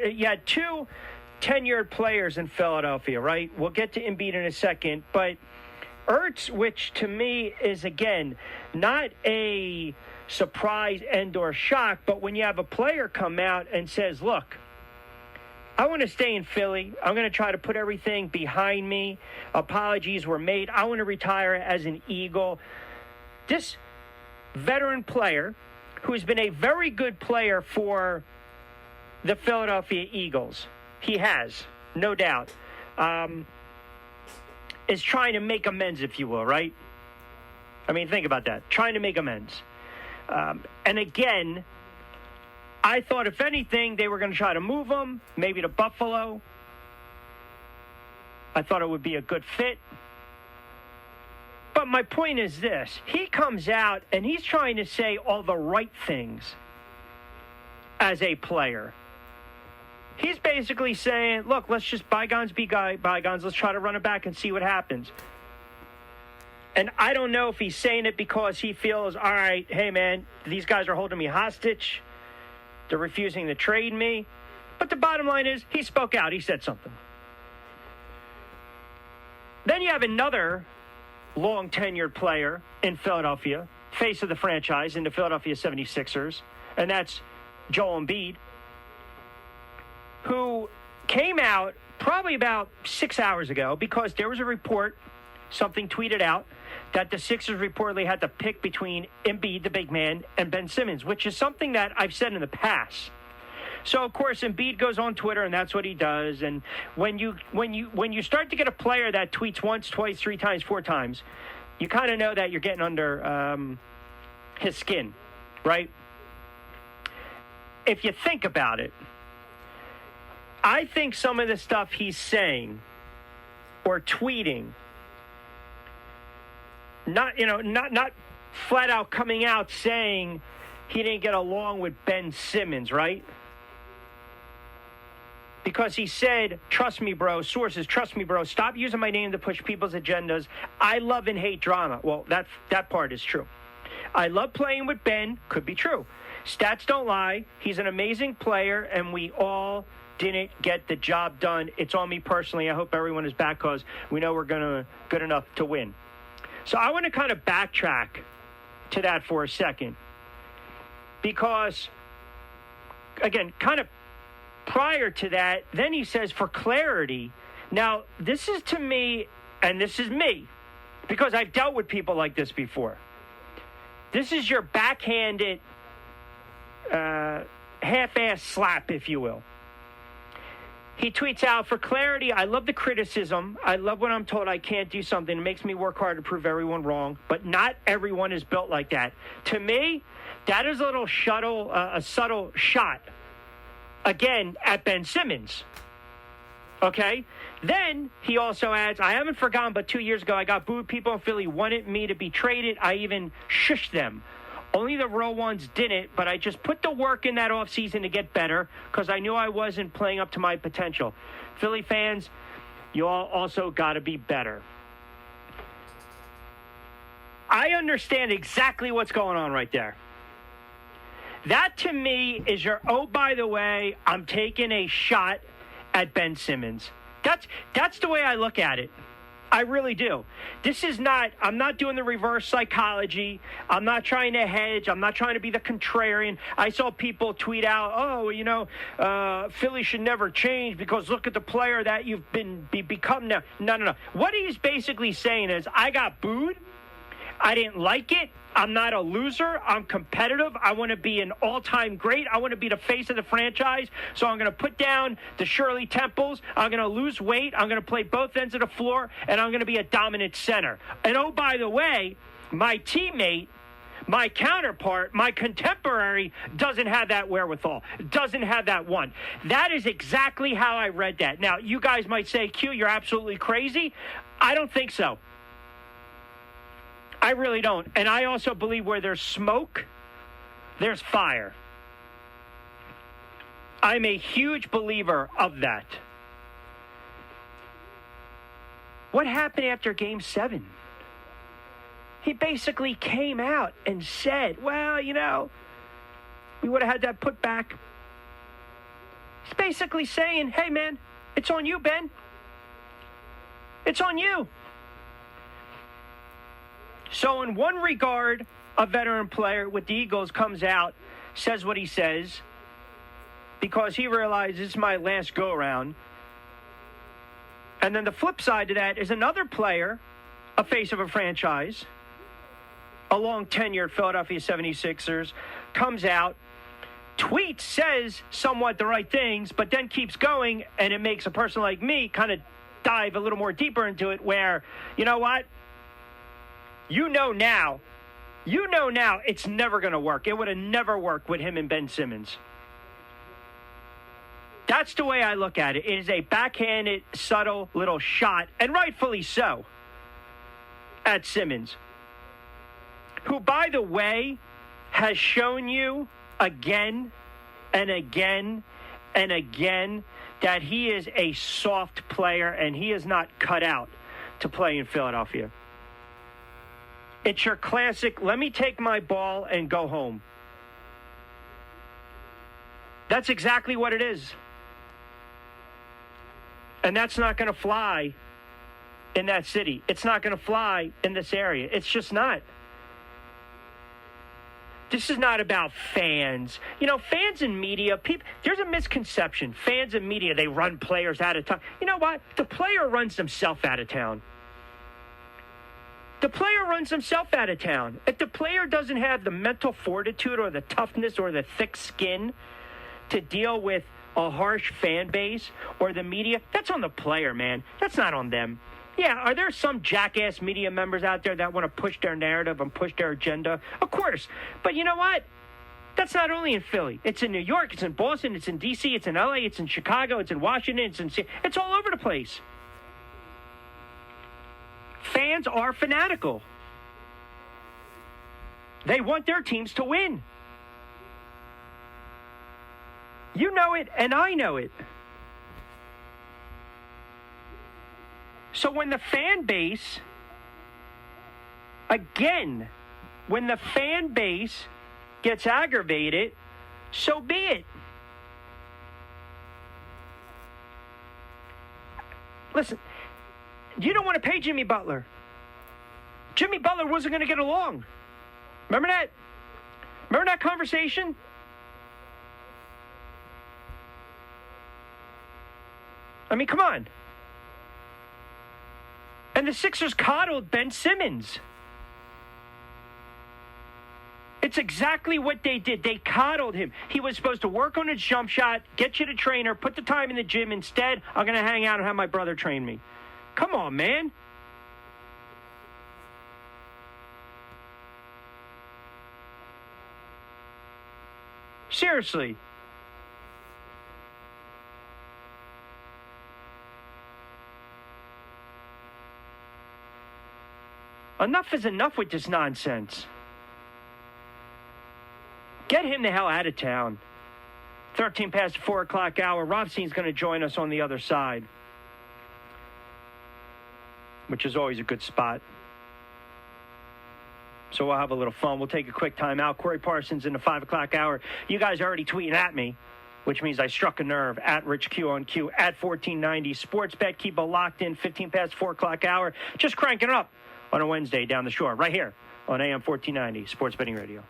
you had two tenured players in Philadelphia, right? We'll get to Embiid in a second, but Ertz, which to me is, again, not a surprise and or shock, but when you have a player come out and says, look, I want to stay in Philly. I'm going to try to put everything behind me. Apologies were made. I want to retire as an Eagle. This veteran player, who's been a very good player for the Philadelphia Eagles, he has, no doubt, is trying to make amends, if you will, right? I mean, think about that. Trying to make amends. And again, I thought, if anything, they were going to try to move him, maybe to Buffalo. I thought it would be a good fit. But my point is this. He comes out and he's trying to say all the right things as a player. He's basically saying, look, let's just bygones be bygones. Let's try to run it back and see what happens. And I don't know if he's saying it because he feels, all right, hey, man, these guys are holding me hostage. They're refusing to trade me. But the bottom line is he spoke out. He said something. Then you have another long-tenured player in Philadelphia, face of the franchise in the Philadelphia 76ers, and that's Joel Embiid, who came out probably about 6 hours ago because there was a report, something tweeted out, that the Sixers reportedly had to pick between Embiid, the big man, and Ben Simmons, which is something that I've said in the past. So, of course, Embiid goes on Twitter, and that's what he does. And when you start to get a player that tweets once, twice, 3 times, 4 times, you kind of know that you're getting under his skin, right? If you think about it, I think some of the stuff he's saying or tweeting, not flat out coming out saying he didn't get along with Ben Simmons, right? Because he said, trust me, bro, sources, trust me, bro, stop using my name to push people's agendas. I love and hate drama. Well, that part is true. I love playing with Ben. Could be true. Stats don't lie. He's an amazing player, and we all didn't get the job done. It's on me personally. I hope everyone is back because we know we're good enough to win. So I want to kind of backtrack to that for a second because, again, kind of prior to that, then he says, for clarity. Now, this is to me, and this is me, because I've dealt with people like this before. This is your backhanded, half-ass slap, if you will. He tweets out, for clarity, I love the criticism. I love when I'm told I can't do something. It makes me work hard to prove everyone wrong, but not everyone is built like that. To me, that is a subtle shot, again, at Ben Simmons. Okay? Then he also adds, I haven't forgotten, but 2 years ago I got booed. People in Philly wanted me to be traded. I even shushed them. Only the real ones didn't, but I just put the work in that offseason to get better because I knew I wasn't playing up to my potential. Philly fans, you all also got to be better. I understand exactly what's going on right there. That, to me, is your, oh, by the way, I'm taking a shot at Ben Simmons. That's the way I look at it. I really do. I'm not doing the reverse psychology. I'm not trying to hedge. I'm not trying to be the contrarian. I saw people tweet out, Philly should never change because look at the player that you've become now. No. What he's basically saying is, I got booed. I didn't like it. I'm not a loser. I'm competitive. I want to be an all-time great. I want to be the face of the franchise. So I'm going to put down the Shirley Temples. I'm going to lose weight. I'm going to play both ends of the floor, and I'm going to be a dominant center. And, oh, by the way, my teammate, my counterpart, my contemporary doesn't have that wherewithal, doesn't have that one. That is exactly how I read that. Now, you guys might say, Q, you're absolutely crazy. I don't think so. I really don't. And I also believe where there's smoke, there's fire. I'm a huge believer of that. What happened after Game 7? He basically came out and said, well, we would have had that put back. He's basically saying, hey, man, it's on you, Ben. It's on you. So in one regard, a veteran player with the Eagles comes out, says what he says, because he realizes it's my last go-around. And then the flip side to that is another player, a face of a franchise, a long-tenured Philadelphia 76ers, comes out, tweets, says somewhat the right things, but then keeps going, and it makes a person like me kind of dive a little more deeper into it where, you know what? You know now it's never going to work. It would have never worked with him and Ben Simmons. That's the way I look at it. It is a backhanded, subtle little shot, and rightfully so, at Simmons, who, by the way, has shown you again and again and again that he is a soft player and he is not cut out to play in Philadelphia. It's your classic, let me take my ball and go home. That's exactly what it is. And that's not going to fly in that city. It's not going to fly in this area. It's just not. This is not about fans. You know, fans and media, there's a misconception. Fans and media, they run players out of town. You know what? The player runs himself out of town. The player runs himself out of town. If the player doesn't have the mental fortitude or the toughness or the thick skin to deal with a harsh fan base or the media, that's on the player, man. That's not on them. Yeah, are there some jackass media members out there that want to push their narrative and push their agenda? Of course. But you know what? That's not only in Philly. It's in New York. It's in Boston. It's in D.C. It's in L.A. It's in Chicago. It's in Washington. It's all over the place. Fans are fanatical. They want their teams to win. You know it, and I know it. So when the fan base, again, when the fan base gets aggravated, so be it. Listen, you don't want to pay Jimmy Butler. Jimmy Butler wasn't going to get along. Remember that? Remember that conversation? I mean, come on. And the Sixers coddled Ben Simmons. It's exactly what they did. They coddled him. He was supposed to work on his jump shot, get you to trainer, put the time in the gym. Instead, I'm going to hang out and have my brother train me. Come on, man. Seriously. Enough is enough with this nonsense. Get him the hell out of town. 13 past the 4 o'clock hour. Rothstein's going to join us on the other side, which is always a good spot. So we'll have a little fun. We'll take a quick time out. Corey Parsons in the 5 o'clock hour. You guys are already tweeting at me, which means I struck a nerve. At Rich Q on Q, at 1490. Sports Bet, keep it locked in. 15 past 4 o'clock hour. Just cranking it up on a Wednesday down the shore, right here on AM 1490, Sports Betting Radio.